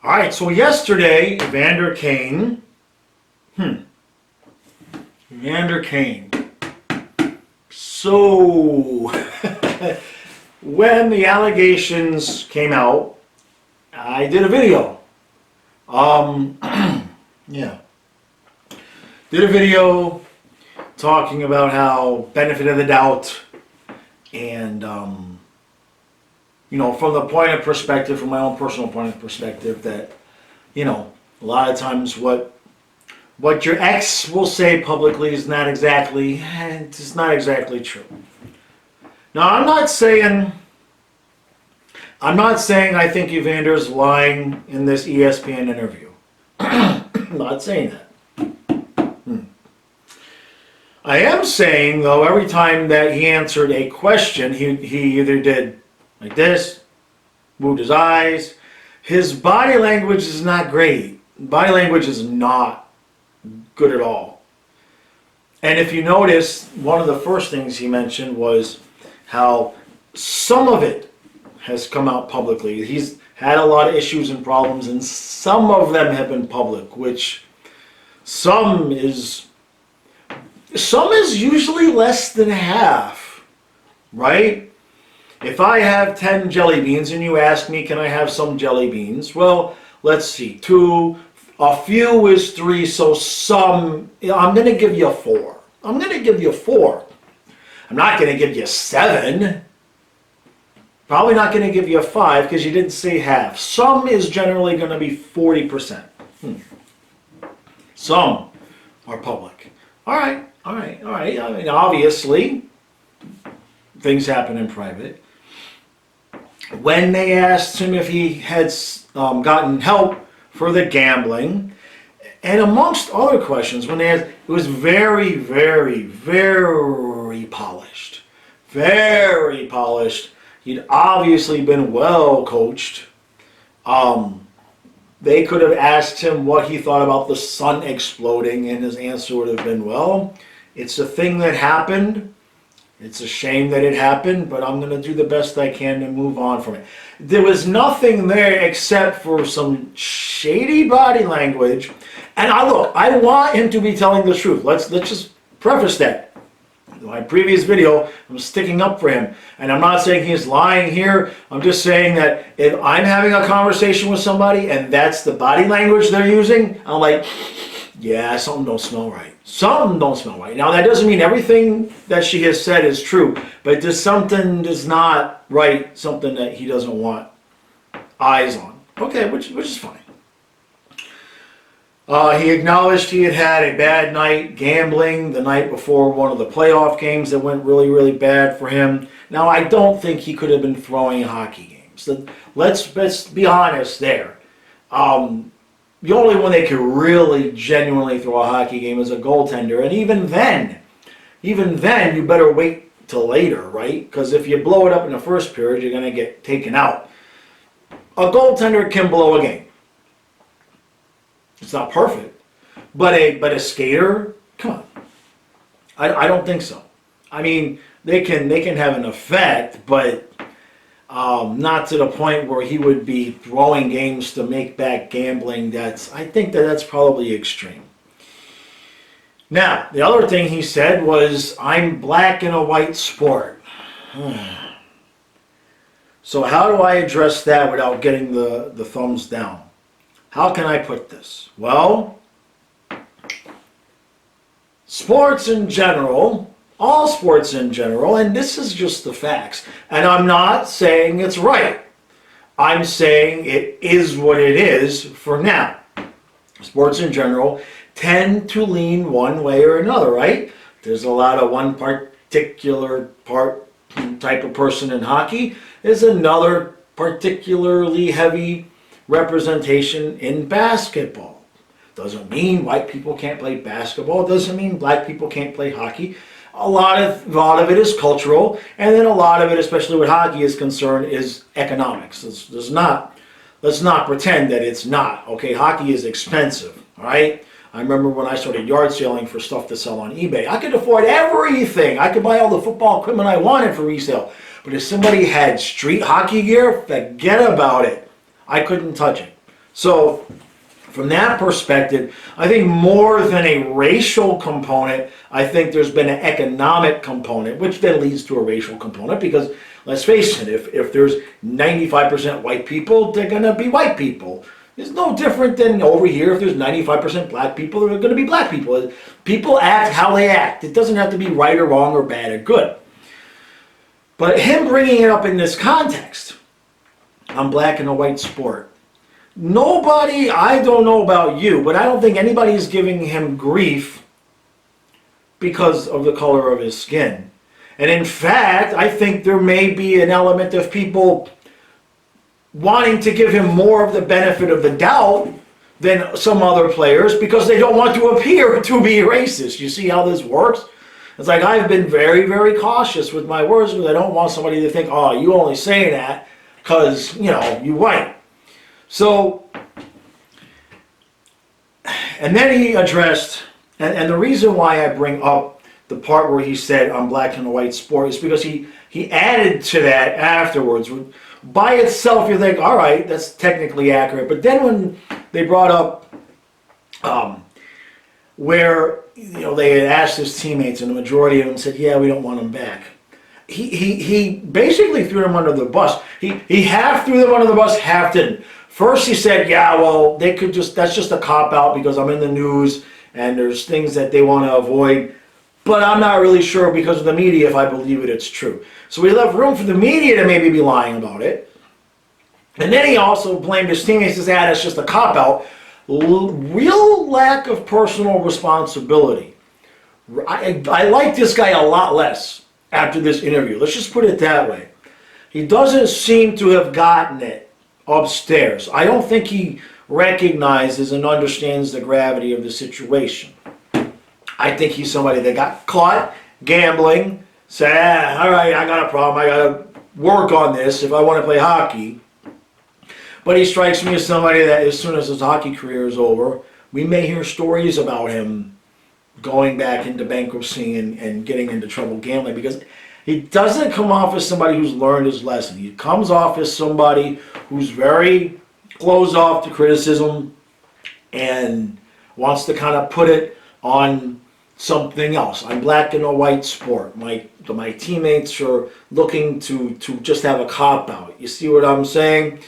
All right, so yesterday, Evander Kane. Evander Kane. So, when the allegations came out, I did a video. Yeah. Did a video talking about how benefit of the doubt and, from the point of perspective, from my own personal point of perspective, that, a lot of times what your ex will say publicly is not exactly, it's not exactly true. Now, I'm not saying I think Evander's lying in this ESPN interview. I'm not saying that. I am saying, though, every time that he answered a question, he either did like this, moved his eyes. His body language is not great. Body language is not good at all. And if you notice, one of the first things he mentioned was how some of it has come out publicly. He's had a lot of issues and problems, and some of them have been public, which some is usually less than half, right? If I have 10 jelly beans and you ask me, can I have some jelly beans? Well, let's see, 2, a few is 3, so some, I'm going to give you 4. I'm going to give you 4. I'm not going to give you 7. Probably not going to give you 5 because you didn't say half. Some is generally going to be 40%. Some are public. All right. I mean, obviously, things happen in private. When they asked him if he had gotten help for the gambling, and amongst other questions, when they asked, it was very, very, very polished. Very polished. He'd obviously been well coached. They could have asked him what he thought about the sun exploding, and his answer would have been, well, it's a thing that happened. It's a shame that it happened, but I'm going to do the best I can to move on from it. There was nothing there except for some shady body language. And I want him to be telling the truth. Let's just preface that. In my previous video, I'm sticking up for him. And I'm not saying he's lying here. I'm just saying that if I'm having a conversation with somebody and that's the body language they're using, I'm like, yeah, something don't smell right. Something don't smell right. Now, that doesn't mean everything that she has said is true, but there's something that's not right, something that he doesn't want eyes on. Okay, which is fine. He acknowledged he had a bad night gambling the night before one of the playoff games that went really, really bad for him. Now, I don't think he could have been throwing hockey games. Let's be honest there. The only one that could really genuinely throw a hockey game is a goaltender. And even then, you better wait till later, right? Because if you blow it up in the first period, you're going to get taken out. A goaltender can blow a game. It's not perfect. But a skater, come on. I don't think so. I mean, they can have an effect, but not to the point where he would be throwing games to make back gambling. I think that's probably extreme. Now, the other thing he said was, I'm black in a white sport. So how do I address that without getting the thumbs down? How can I put this? Well, sports in general, all sports in general, and this is just the facts. And I'm not saying it's right. I'm saying it is what it is for now. Sports in general tend to lean one way or another, right? There's a lot of one particular type of person in hockey. There's another particularly heavy representation in basketball. Doesn't mean white people can't play basketball. Doesn't mean black people can't play hockey. A lot of it is cultural, and then a lot of it, especially with hockey is concerned, is economics. Let's not pretend that it's not. Okay, hockey is expensive. All right. I remember when I started yard selling for stuff to sell on eBay. I could afford everything. I could buy all the football equipment I wanted for resale. But if somebody had street hockey gear, forget about it. I couldn't touch it. So from that perspective, I think more than a racial component, I think there's been an economic component, which then leads to a racial component because, let's face it, if there's 95% white people, they're going to be white people. It's no different than over here if there's 95% black people, they're going to be black people. People act how they act. It doesn't have to be right or wrong or bad or good. But him bringing it up in this context, on black and a white sport, nobody, I don't know about you, but I don't think anybody's giving him grief because of the color of his skin. And in fact, I think there may be an element of people wanting to give him more of the benefit of the doubt than some other players because they don't want to appear to be racist. You see how this works? It's like I've been very, very cautious with my words because I don't want somebody to think, oh, you only say that because, you know, you white. So, and then he addressed, and the reason why I bring up the part where he said on black and white sport is because he added to that afterwards. By itself, you think, all right, that's technically accurate. But then when they brought up where, you know, they had asked his teammates, and the majority of them said, yeah, we don't want him back. He basically threw them under the bus. He half threw them under the bus, half didn't. First he said, yeah, well, they could just, that's just a cop-out because I'm in the news and there's things that they want to avoid. But I'm not really sure because of the media if I believe it's true. So we left room for the media to maybe be lying about it. And then he also blamed his teammates and said, that's just a cop-out. Real lack of personal responsibility. I like this guy a lot less after this interview. Let's just put it that way. He doesn't seem to have gotten it upstairs. I don't think he recognizes and understands the gravity of the situation. I think he's somebody that got caught gambling, said, all right, I got a problem, I got to work on this if I want to play hockey. But he strikes me as somebody that as soon as his hockey career is over, we may hear stories about him going back into bankruptcy and getting into trouble gambling because he doesn't come off as somebody who's learned his lesson. He comes off as somebody who's very closed off to criticism and wants to kind of put it on something else. I'm black in a white sport. My teammates are looking to just have a cop-out. You see what I'm saying?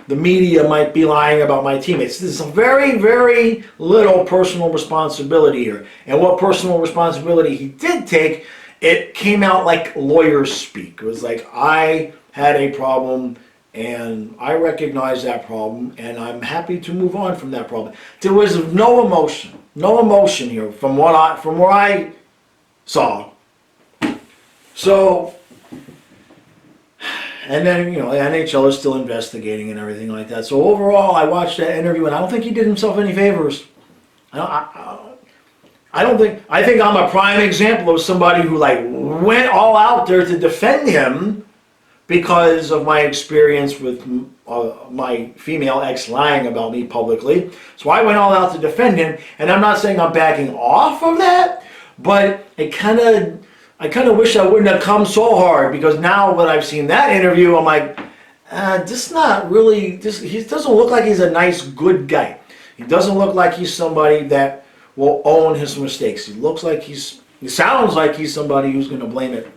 The media might be lying about my teammates. There's a very, very little personal responsibility here. And what personal responsibility he did take, it came out like lawyers speak. It was like, I had a problem and I recognize that problem and I'm happy to move on from that problem. There was no emotion here from what I saw. So, and then, you know, the NHL is still investigating and everything like that. So overall, I watched that interview and I don't think he did himself any favors. I think I'm a prime example of somebody who like went all out there to defend him because of my experience with my female ex lying about me publicly. So I went all out to defend him, and I'm not saying I'm backing off of that, but I kind of wish I wouldn't have come so hard because now when I've seen that interview, I'm like, this not really, he doesn't look like he's a nice, good guy. He doesn't look like he's somebody that will own his mistakes. He sounds like he's somebody who's going to blame it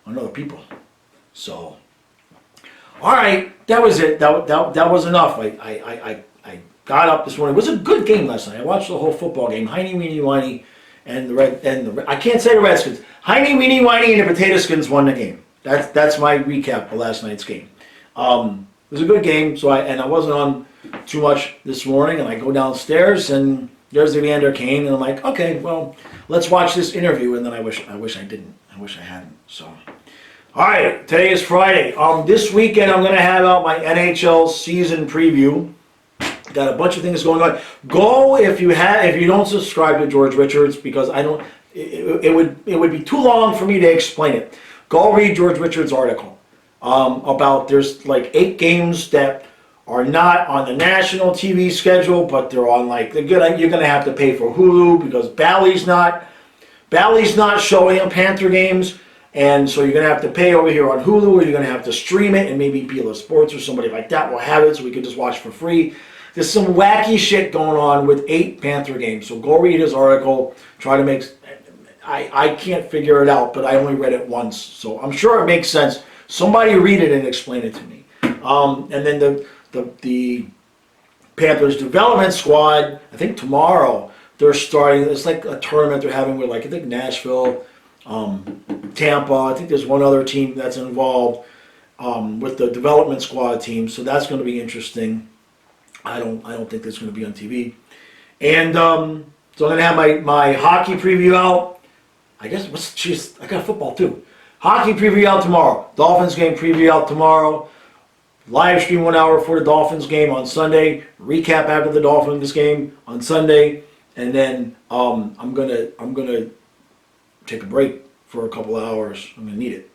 on other people. So, all right, that was it. That was enough. I got up this morning. It was a good game last night. I watched the whole football game. Heine, Weenie, Whiny, and I can't say the Redskins. Heine, Weenie, Whiny, and the Potato Skins won the game. That's my recap of last night's game. It was a good game. So I wasn't on too much this morning, and I go downstairs and there's Evander, Kane, and I'm like, okay, well, let's watch this interview. And then I wish I didn't. I wish I hadn't. So. All right, today is Friday. This weekend I'm going to have out my NHL season preview. Got a bunch of things going on. Go if you don't subscribe to George Richards because I don't. It would be too long for me to explain it. Go read George Richards' article about there's like 8 games that are not on the national TV schedule, but they're on like you're gonna have to pay for Hulu because Bally's not showing Panther games. And so you're going to have to pay over here on Hulu, or you're going to have to stream it, and maybe PLS Sports or somebody like that will have it, so we can just watch for free. there's some wacky shit going on with 8 Panther games. So go read his article. Try to make. I can't figure it out, but I only read it once, so I'm sure it makes sense. Somebody read it and explain it to me. And then the Panthers development squad, I think tomorrow they're starting. It's like a tournament they're having with, like, I think Nashville, Tampa. I think there's one other team that's involved with the development squad team. So that's going to be interesting. I don't think that's going to be on TV. And so I'm going to have my hockey preview out. I guess I got football too. Hockey preview out tomorrow. Dolphins game preview out tomorrow. Live stream 1 hour for the Dolphins game on Sunday. Recap after the Dolphins game on Sunday, and then I'm gonna take a break for a couple of hours. I'm gonna need it.